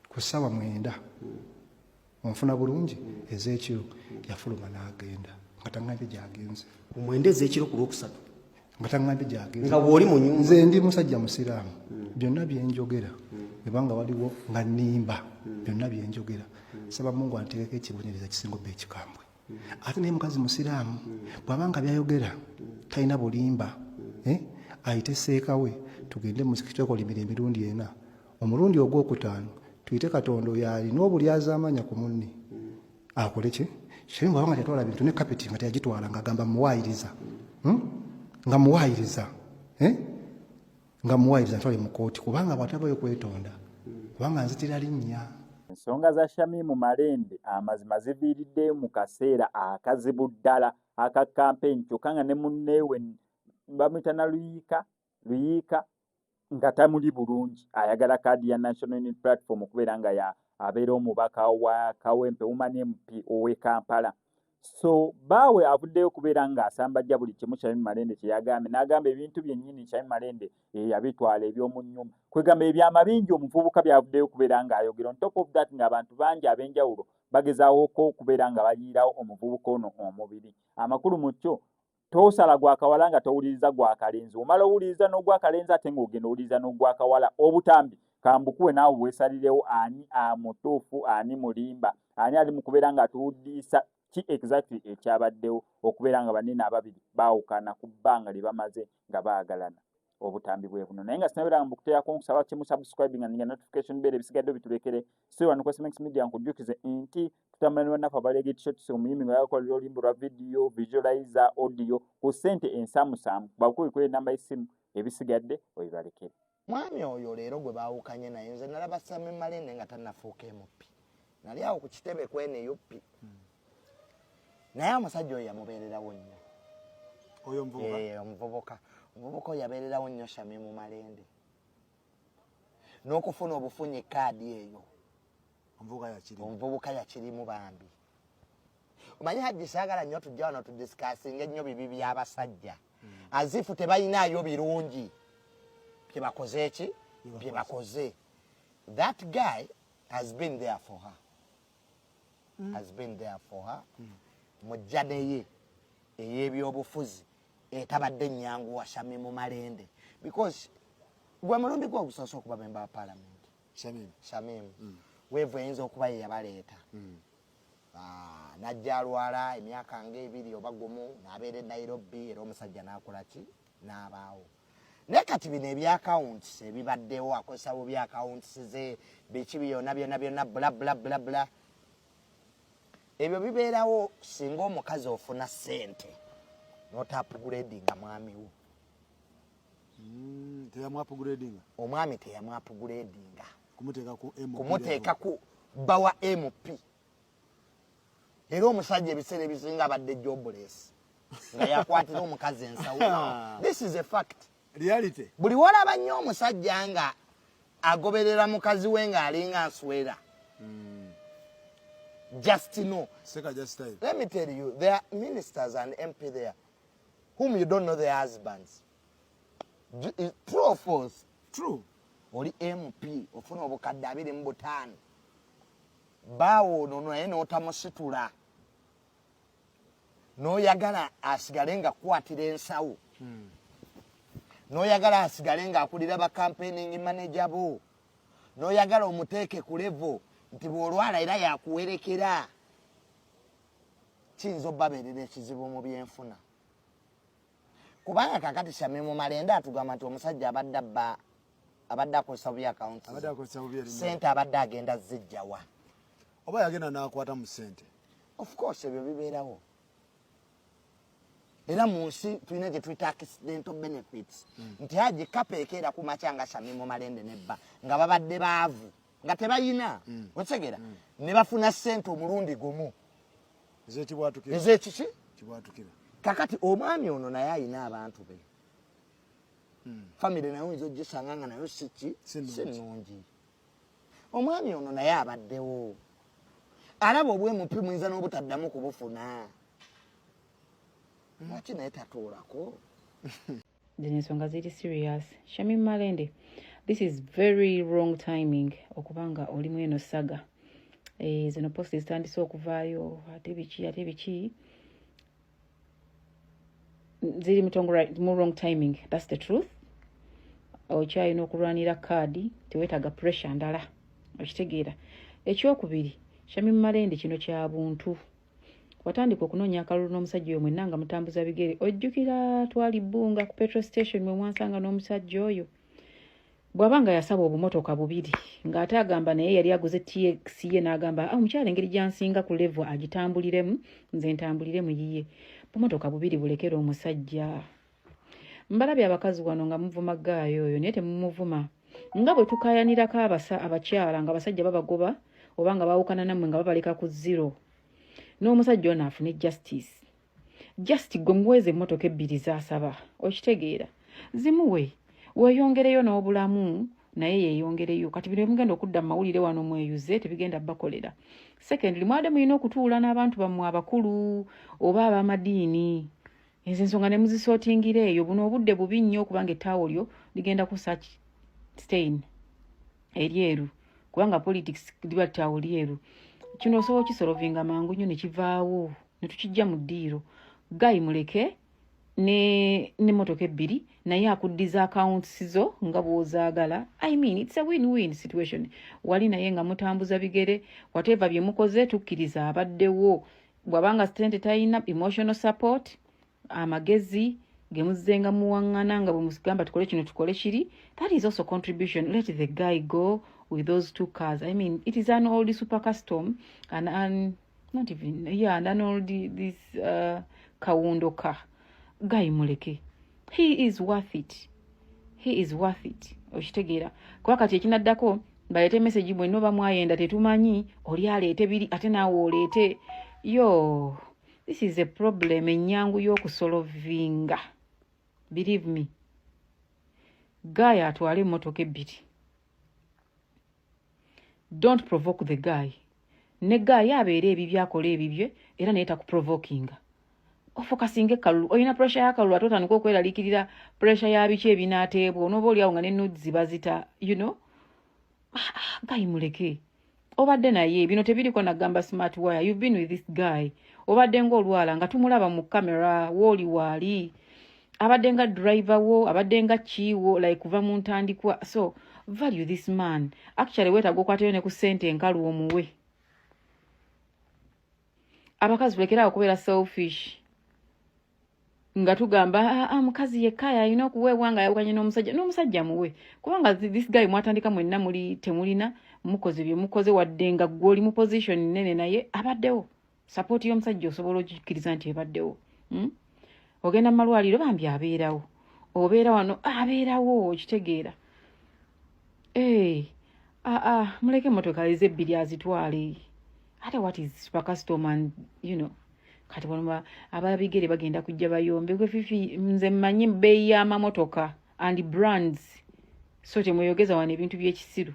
ku ssaawa 9 onfuna bulungi ez'ekiro yafuluma n'agenda nga taŋŋambye gy'agenze. Ku 9 ez'ekiro ku Lwokusatu nga taŋŋambye gy'agenze. nga bw'oli mu nnyumba. Nze ndi musajja musiraamu, byonna bye njogera ebanga waliwo nga nnimba, byonna bye njogera saba Mungu anteekeko ekibonereza kisinga obba ekikambwe. Ate naye mukazi musiraamu bw'abanga byayogera talina bulimba, ayite seeka we tugende mu muzikiti okolimira emirundi 4, omulundi ogwokutaano tuyite Katonda oyo alina obulyaza amanya ku munne akole ki Shemim bw'abanga yatwala bintu ne kapeti nga teyagitwala ng'agamba muwaayiriza, nga muwaayiriza nga muwaayiriza ntwale mu kooti kubanga bw'atabayo kwetonda kubanga nzitira linnya. Ensonga za Shamim Malende amazima ziviiriddeyo mu kaseera akazibu ddala aka kampeni kyokka nga ne munneewe bamuyita na Luyiika nga tamuli bulungi, ayagala kaadi ya National Unity Platform okubeera nga abeera omubaka wa Kawempe Women MP ow'e Kampala. So baawe avuddeyo kubeera ng'asambajja buli kimu Shamim Malende kye yagambye, n'agamba ebintu byennyini Shamim Malende yabitwala eby'omu nnyumba. Kwegamba ebyama bingi omuvubuka byavuddeyo kubeera ng'ayogera. On top of that ng'abantu bangi ab'enjawulo bagezaawoko okubeera nga bayiirawo omuvubuka ono omubiri. Amakulu mu kyo tosala gwakawala nga towuliriza gwakalenzi. Omala owuliriza n'ogwakalenzi ate ng'ogenda owuliriza n'ogwakawala. Obutambi kambukuwe naawe weesalirewo ani amutuufu ani mulimba ani ali mu kubeera nga atuwuddisa ki exactly ekyabaddewo okubeera nga banene ababiri baawukana ku bbanga lye bamaze nga baagalana. Obutambi bwe buno naye nga sinabeera nga mbukuteerako nkusaba kimu subscribe nga ninga notification bell ebisigadde bitulekere siwano ku SMX Media nkujjukize nti tutambula ne bannaffe abaleega t-shirt omuyimbi nga yakola oluyimba lwa video visualizer audio ku ssente ensamusamu bakubikule enamba y'essimu ebisigadde obibalekere. Mwami oyo leero gwe baawukanye naye nze nalaba Shamim Malende nga tannafuuka MP nali awo ku kitebe kwene UP naye omusajja oyo yamubeererawo nnyo oyo omuvubuka oyo yabeererawo nnyo Shamim Malende n'okufuna obufunyi kaadi eyo omuvubuka yakirimu bambi. Omanyi Hajji saagala nnyo tujja wano tudisikasinga ennyo bibi by'abasajja azifu tebalinayo birungi bye bakoze ki bye bakoze. That guy has been there for her. Mujja neye ey'ebyobufuzi etabadde nnyangu wa Shamim Malende because gwe mulumbi gwe ogusoosa okuba memba wa parliament Shamim weevu eyinza okuba ye yabaleeta najja alwala emyaka ng'ebiri oba gumu n'abeera e Nairobi era omusajja n'akola ki n'abaawo. Naye kati bino ebyakawunti ebibaddewo akozesa bubi akawunti ze biki byonna bla ebyo bibeerawo singa omukazi ofuna ssente n'otapugradinga mwami wo. Omwami teyamwapugradinga kumuteeka ku bawa MP era omusajja ebiseera ebisinga abadde jobless nga yakwatira omukazi ensawo. This is a fact. Reality. Buli walaba nnyo omusajja nga agoberera mukazi we ng'alinga nswera. Just know. Let me tell you, there are ministers and MP there whom you don't know their husbands. True or false? True. Oli MP ofuna obukadde 25 baawo nono naye n'otamusitula n'oyagala asigale nga kwatira ensawo n'oyagala asigale nga akulira ba campaigning manager bo n'oyagala omuteeke ku level nti bw'olwala era yakuwerekera kiyinza obbabeerera ekizibu mu byenfuna. Kubanga kakati Shamim Malende atugamba nti omusajja abadde akozesa bubi akawunti ssente abadde agenda zijjawa oba yagenda n'akwata mu ssente. Of course ebyo bibeerawo era mu nsi tulina gye tuyita accidental benefits nti Hajji kapeekeera ku makya nga Shamim Malende nebba nga babadde baavu nga tebayina otegera ne bafuna ssente omulundi gumu ez'ekiki kakati omwami ono naye alina abantu be famire nayo oyinza ogisanga nga nayo si nnungi. Omwami ono naye abaddewo alaba obwemupi muyinza n'obutaddamu kubufuna lwaki naye tatuulako. Zino ensonga ziri serious. Shamim Malende This is very wrong timing okubanga olimu eno saga. Zino posti zitandise okuvaayo ate biki ziri mu wrong timing. That's the truth. Okyalina okulwanira kaadi teweetaaga pressure ndala okitegeera. Ekyokubiri, Shamim Malende kino kya buntu. Watandika okunoonya akalulu n'omusajja oyo mwenna nga mutambuza bigere. Ojjukira twali Bbunga ku petrol station mwe mwansanga n'omusajja oyo. Bw'abanga yasaba obumotoka bubiri ng'ate agamba naye yali aguze TX ye n'agamba omukyala engeri gyansinga ku level agitambuliremu nze ntambuliremu yiye. Bumotoka bubiri bulekera omusajja. Mbalabye abakazi wano nga muvuma gaayo oyo naye temumuvuma. Nga bwe tukayanirako abakyala nga abasajja babagoba oba nga bawukana nammwe nga babaleka ku zero. N'omusajja ono afune justice. Just gwe muweze emmotoka ebbiri z'asaba. Okitegeera. Zimuwe. Weeyongereyo n'obulamu naye yeeyongereyo. Kati bino mugenda okudda mu mawulire wano mweyuze tebigenda bakolera. Secondly, mwade mulina okutuula n'abantu bammwe abakulu oba ab'amadiini. Ezo ensonga ne muzisootingira eyo. Buno obudde bubi nnyo okubanga ettaawo lyo ligenda ku search stain eryeru kubanga politics liba ttaawo lyeru. Kino osobola okisolovinga mangu nnyo ne kivaawo ne tukijja mu ddiiro. Guy muleke ne motoka ebbiri naye akuddiza accounts zo nga bw'ozaagala. I mean it's a win-win situation. Wali naye nga mutambuza bigere whatever bye mukoze tukkiriza abaddewo. Bw'abanga ssente talina emotional support amagezi gemuzzenga muwaŋŋana nga bwe mugamba tukole kino tukole kiri. That is also contribution. Let the guy go with those two cars. I mean it is an old super custom and not even and an old this Kawundo car. Guy muleke. He is worth it. He is worth it. Okitegeera. Kuba kati ekinaddako balete message bwe no bamwayenda tetumanyi oli aleete biri ate naawe oleete. Yo, this is a problem ennyangu y'okusolovinga. Believe me. Guy atwale emmotoka ebbiri. Don't provoke the guy. Ne guy abeere ebibyo akola ebibye era naye takuprovokinga. Ofokasinga ekalulu. Oyina pressure y'akalulu ate otandika okweraliikirira pressure ya biki ebinaateebwa. Onooba oli awo nga n'ennuzi bazita, you know. Guy muleke. Obadde naye bino tebiriko nagamba smart wire. You've been with this guy. Obadde ng'olwala nga tumulaba mu kamera wooli waali. Abadde nga driver wo, abadde nga kiwo like kuva mu ntandikwa. So value this man. Actually weetaaga okwateyo ne ku ssente enkalu omuwe. Abakazi bulekera okubeera selfish. Nga tugamba mukazi yekaya alina okuweebwa nga yawukanye n'omusajja muwe. Kubanga this guy mwatandika mwenna muli temulina mukoze bye mukoze wadde nga gw'oli mu position nene naye abaddewo. Support y'omusajja osobola okukiriza nti ebaddewo. Ogenda mu malwaliro bambi abeerawo. Obeera wano abeerawo okitegeera. Muleke emmotoka ezebbiri azitwale. Ate what is super custom and you know. Kati wano ababigere bagenda kujja bayombe kwe fifi nze mmanyi bbeeyi y'amamotoka and brands. So temweyogeza wano ebintu by'ekisiru.